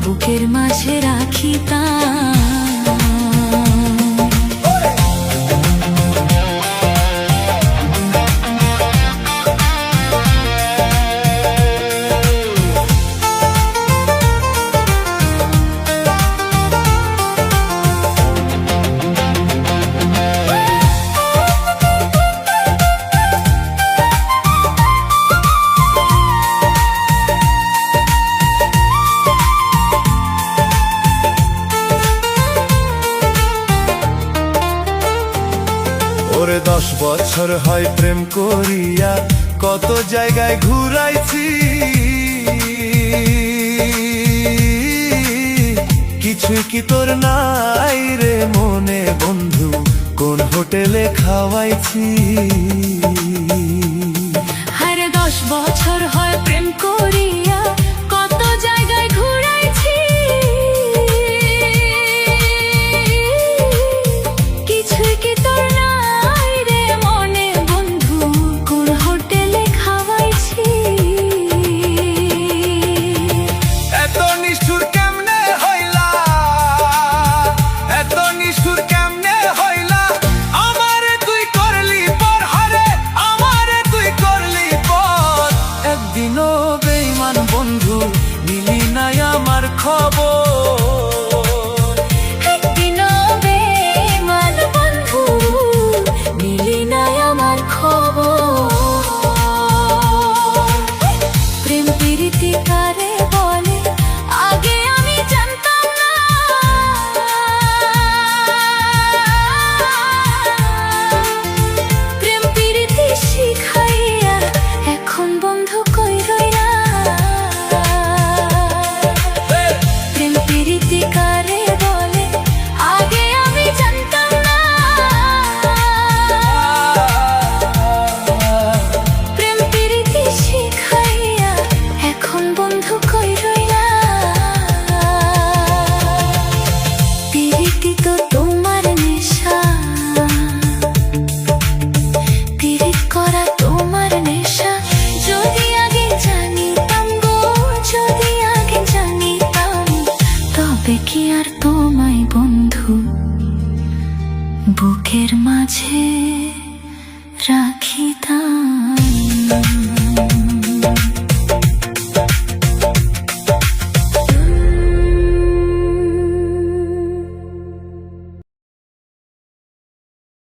বুকের মাঝে রাখিতাম। ওরে 10 বছর হয় প্রেম করিয়া, কত জায়গায় ঘুরাইছি, কিছুই কি তোর নাই রে মনে বন্ধু, কোন হোটেলে খাওয়াইছি। আরে 10 বছর হয় প্রেম করিয়া, কত জায়গায় ঘুরাইছি, কিছুই কি তোর নাই রে মনে বন্ধু, কোন হোটেলে খাওয়াইছি। এত নিষ্ঠুর কেমনে হইলা, এত নিষ্ঠুর কেমনে হইলা, আমারে তুই করলি পর, হারে আমারে তুই করলি পর। একদিনও বেঈমান বন্ধু নিলি নাই আমার খবর, একদিনও বেঈমান বন্ধু নিলি নাই আমার খবর। প্রেম প্রীতি কারে বলে আগে আমি জানতাম না, প্রেম প্রীতি শিখাইয়া এখন বন্ধু কই রইলা। প্রেম প্রীতি কারে বলে আগে আমি জানতাম না, প্রেম প্রীতি শিখাইয়া এখন বন্ধু কই রইলা। প্রীতি তো তোমার নেশা, প্রীত করা তোমার নেশা, যদি আগে জানিতাম গো, যদি আগে জানিতাম, তবে কি আর তোমায় বন্ধু বুকের মাঝে